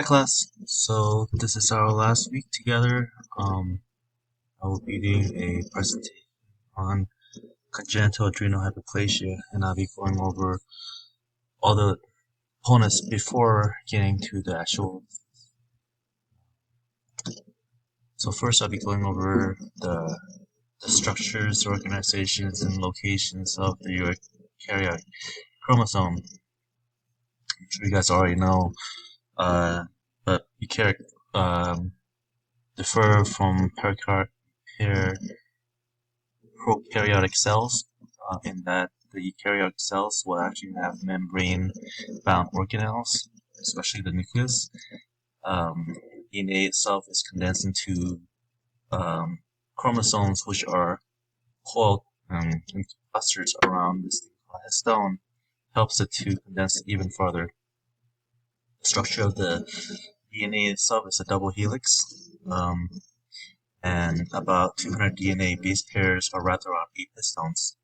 Hi class. So this is our last week together. I will be doing a presentation on congenital adrenal hyperplasia, and I'll be going over all the components before getting to the actual. So first, I'll be going over the structures, organizations, and locations of the eukaryotic chromosome. I'm sure you guys already know, but eukaryotic differ from prokaryotic cells in that the eukaryotic cells will actually have membrane-bound organelles, especially the nucleus. DNA itself is condensed into chromosomes, which are coiled into clusters around this thing called histone, helps it to condense even further. The structure of the DNA itself is a double helix. And about 200 DNA base pairs are wrapped around 8 histones.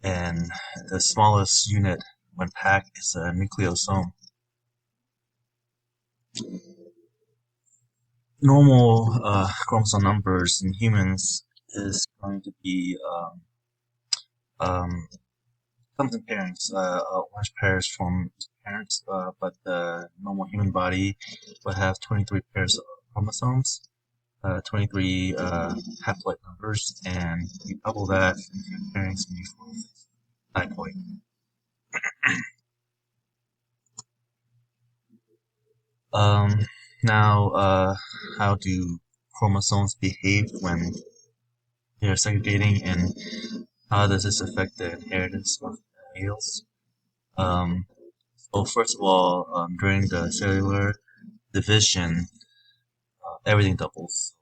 And the smallest unit when packed is a nucleosome. Normal chromosome numbers in humans is going to be comes in pairings, orange pairs from parents, but the normal human body would have 23 pairs of chromosomes. 23 haploid numbers, and you double that into pairings and you form diploid. Now, how do chromosomes behave when they're segregating, and how does this affect the inheritance of alleles? So first of all, during the cellular division, everything doubles.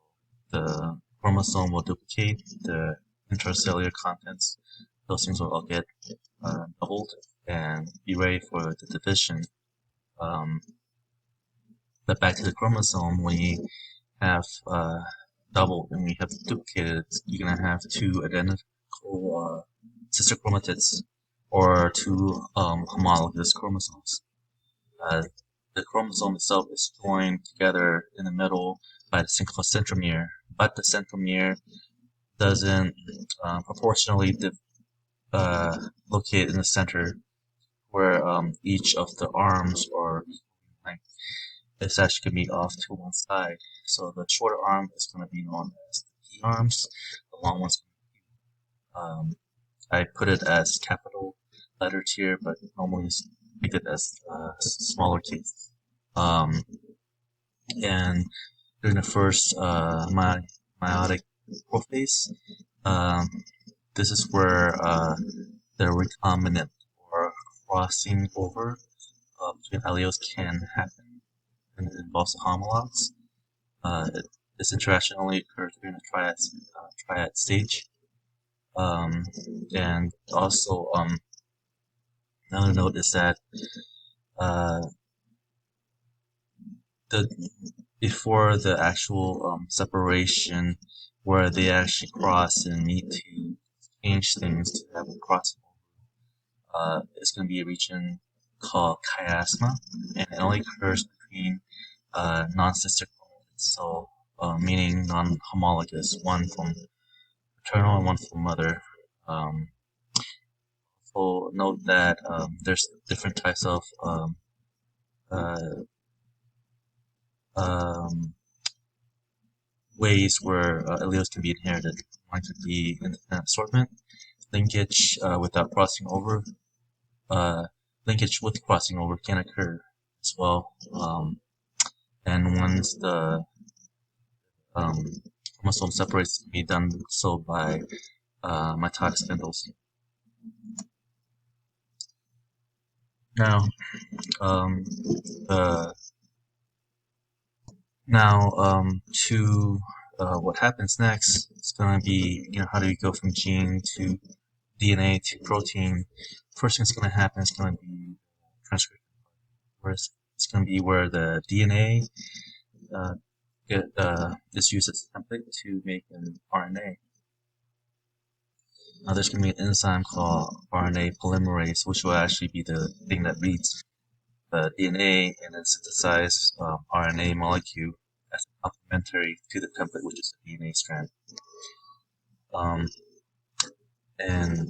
The chromosome will duplicate, the intracellular contents, those things will all get doubled and be ready for the division. But back to the chromosome, when you have doubled and we have duplicated, you're going to have two identical sister chromatids or two homologous chromosomes. The chromosome itself is joined together in the middle by the thing called centromere, but the centromere doesn't proportionally locate in the center where each of the arms or length. It's actually going to be off to one side. So the shorter arm is going to be known as the P arms, the long one's going to be I put it as capital letters here, but normally make it as smaller case. And during the first meiotic prophase, this is where the recombinant or crossing over between alleles can happen, and it involves homologs. This interaction only occurs during the triad stage. And also, another note is that before the actual separation, where they actually cross and need to change things to have a crossing over, it's going to be a region called chiasma, and it only occurs between non-sister chromatids, so meaning non-homologous, one from maternal and one from mother. So note that there's different types of ways where alleles can be inherited. One could be independent assortment, linkage without crossing over. Linkage with crossing over can occur as well. And once the chromosome separates, it can be done so by mitotic spindles. Now, to what happens next, it's going to be, how do you go from gene to DNA to protein? First thing that's going to happen is going to be transcription. Whereas it's going to be where the DNA is used as a template to make an RNA. Now there's going to be an enzyme called RNA polymerase, which will actually be the thing that reads the DNA and then synthesize RNA molecule as complementary to the template, which is the DNA strand. Um, and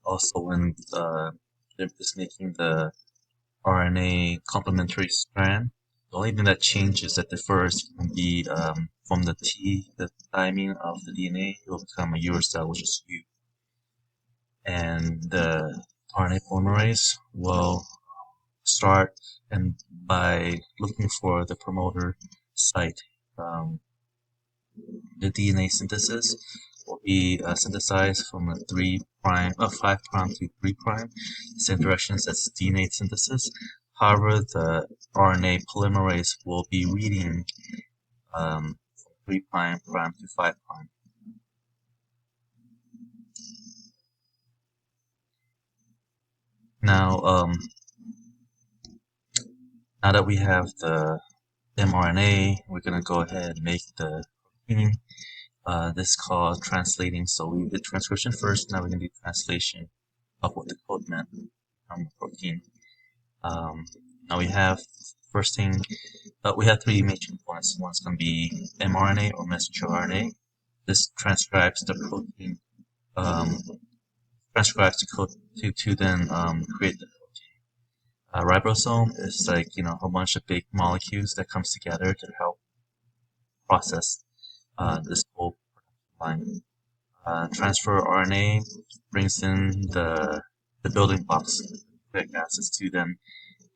also when they're just making the RNA complementary strand, the only thing that changes that differs can be from the thymine of the DNA, it will become a uracil, which is U. And the RNA polymerase will start and by looking for the promoter site. The DNA synthesis will be synthesized from a 5' to 3', same directions as DNA synthesis. However, the RNA polymerase will be reading from 3' to 5'. Now, now that we have the mRNA, we're going to go ahead and make the protein. This is called translating. So we did transcription first, now we're going to do translation of what the code meant from the protein. Now we have first thing, we have three major components. One's going to be mRNA or messenger RNA. This transcribes the protein, transcribes the code to then create the protein. Ribosome is like a bunch of big molecules that comes together to help process this whole line. Transfer RNA brings in the building blocks, nucleic acids, to then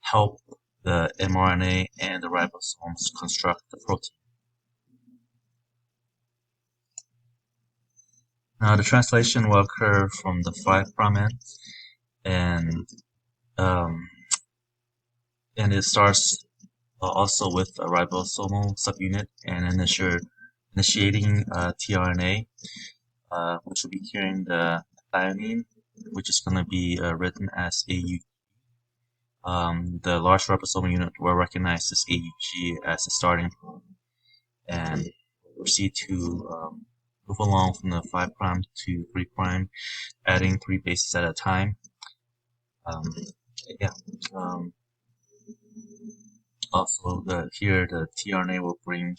help the mRNA and the ribosomes construct the protein. Now the translation will occur from the 5' end, and it starts also with a ribosomal subunit and initiating tRNA, which will be carrying the thymine, which is going to be written as AUG. The large ribosomal unit will recognize this AUG as a starting point and proceed to move along from the 5' to 3', adding 3 bases at a time. Also, here the tRNA will bring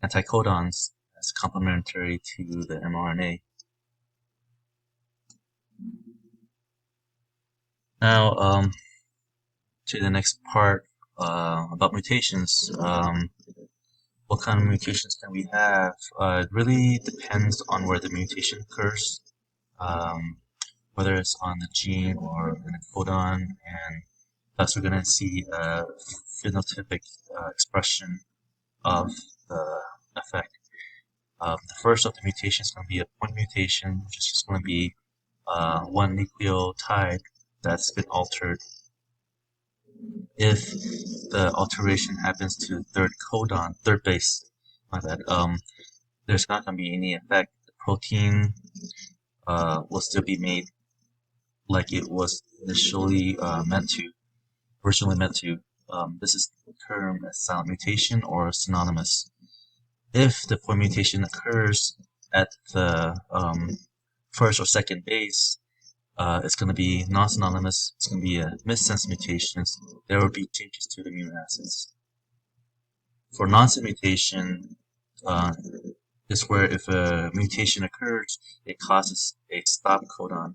anticodons as complementary to the mRNA. Now, to the next part about mutations. What kind of mutations can we have? It really depends on where the mutation occurs, whether it's on the gene or in a codon, and thus we're going to see a phenotypic expression of the effect. The first of the mutations is going to be a point mutation, which is just going to be one nucleotide that's been altered. If the alteration happens to third base, there's not going to be any effect. The protein will still be made like it was originally meant to. This is termed as silent mutation or synonymous. If the point mutation occurs at the first or second base, it's going to be non-synonymous. It's going to be a missense mutations. There will be changes to the amino acids. For nonsense mutation, is where if a mutation occurs, it causes a stop codon.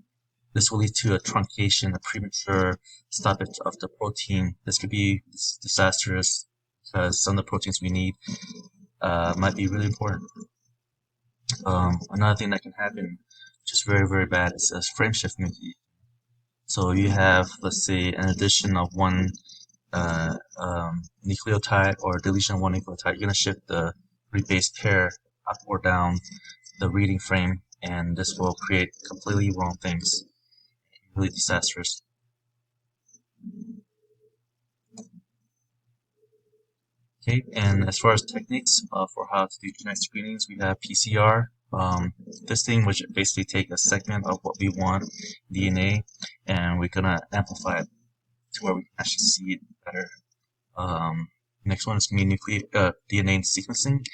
This will lead to a truncation, a premature stoppage of the protein. This could be disastrous because some of the proteins we need might be really important. Another thing that can happen, which is very, very bad, is a frame shift mutation. So you have, let's say, an addition of one nucleotide or deletion of one nucleotide. You're going to shift the 3 base pair up or down the reading frame, and this will create completely wrong things. Really disastrous. Okay, and as far as techniques for how to do genetic screenings, we have PCR. This thing, which basically take a segment of what we want, DNA, and we're gonna amplify it to where we can actually see it better. Next one is gonna be DNA sequencing.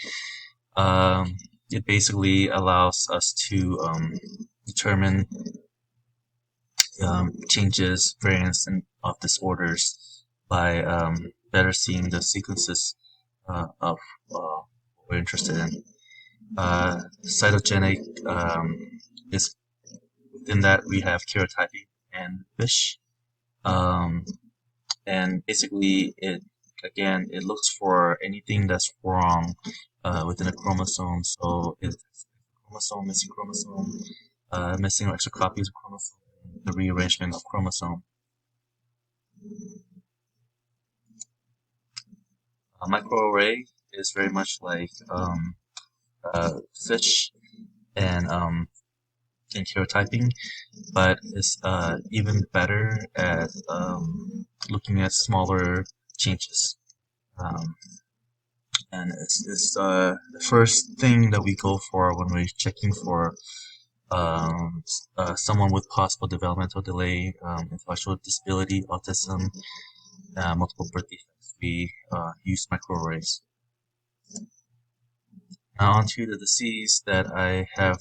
It basically allows us to determine changes, variants, and of disorders by better seeing the sequences of what we're interested in. Cytogenic is within that we have karyotyping and fish. Um, and basically it looks for anything that's wrong within a chromosome. So it's chromosome, missing or extra copies of chromosome, the rearrangement of chromosome. A microarray is very much like fish and karyotyping, but it's even better at looking at smaller changes. Um, and it's the first thing that we go for when we're checking for someone with possible developmental delay, intellectual disability, autism, multiple birth defects. We use microarrays. Now on to the disease that I have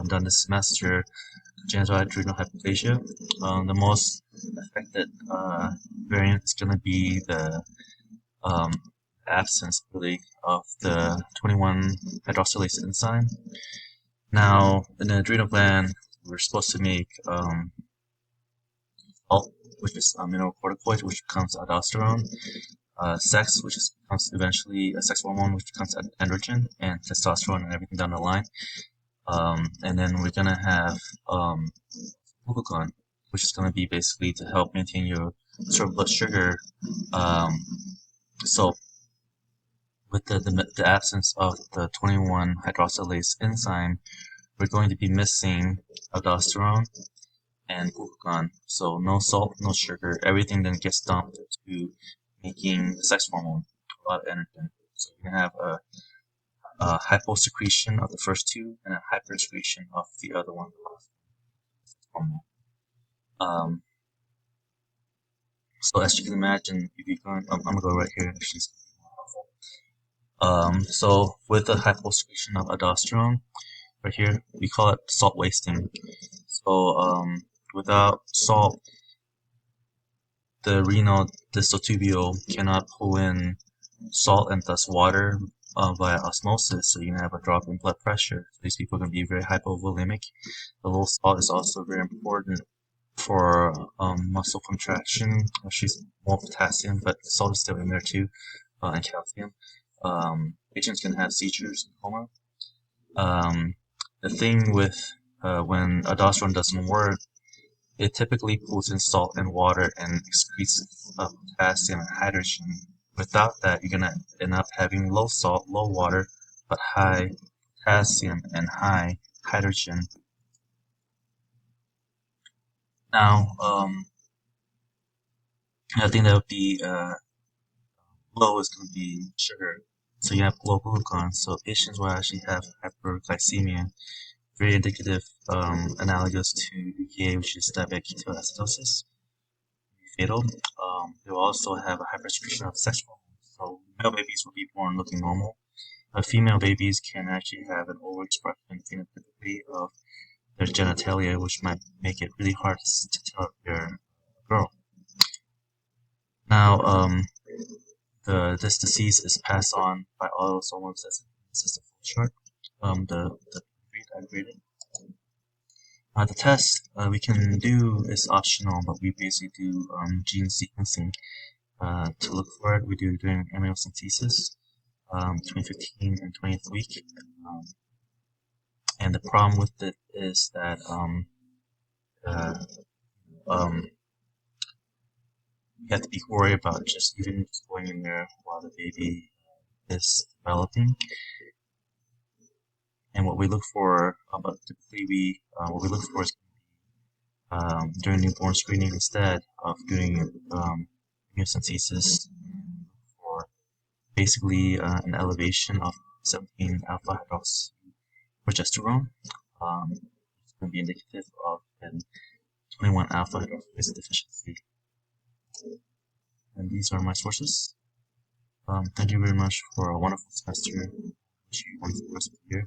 done this semester, congenital adrenal hyperplasia. The most affected variant is going to be the um, absence, really, of the 21 hydroxylase enzyme. Now, in the adrenal gland, we're supposed to make ALT, which is mineralocorticoid, which becomes aldosterone, sex, which becomes eventually a sex hormone, which becomes androgen, and testosterone, and everything down the line. And then we're gonna have glucagon, which is gonna be basically to help maintain your sort of blood sugar. So with the absence of the 21 hydroxylase enzyme, we're going to be missing aldosterone and glucagon. So no salt, no sugar. Everything then gets dumped to making the sex hormone, a lot of energy. So you can have a hyposecretion of the first two and a hypersecretion of the other one. Um, so as you can imagine, if you're going, I'm gonna go right here. Actually, so with the hyposecretion of aldosterone, right here, we call it salt wasting. So without salt, the renal distal tubule cannot pull in salt and thus water via osmosis, so you can have a drop in blood pressure. So these people are going to be very hypovolemic. The low salt is also very important for muscle contraction. Actually, more potassium, but salt is still in there too, and calcium. Patients can have seizures and coma. The thing with when aldosterone doesn't work, it typically pulls in salt and water and excretes potassium and hydrogen. Without that, you're gonna end up having low salt, low water, but high potassium and high hydrogen. Now, I think that would be low is going to be sugar. So you have low glucagon. So patients will actually have hyperglycemia, very indicative, analogous to UKA, which is diabetic ketoacidosis, fatal. They will also have a hypersecretion of sex hormones. So male babies will be born looking normal. Female babies can actually have an overexpression phenotypically of their genitalia, which might make it really hard to tell if they're a girl. Now, this disease is passed on by autosomal recessive. This is the full chart. The graded. The test we can do is optional, but we basically do gene sequencing to look for it. We do during amniocentesis, 2015 and 20th week. And the problem with it is that uh, you have to be worried about just even just going in there while the baby is developing. And what we look for, but typically what we look for is during newborn screening instead of doing amniocentesis for basically an elevation of 17 alpha hydroxyprogesterone. It's going to be indicative of an 21 alpha hydroxylase deficiency. And these are my sources. Thank you very much for a wonderful semester. Wish you a wonderful rest of the year.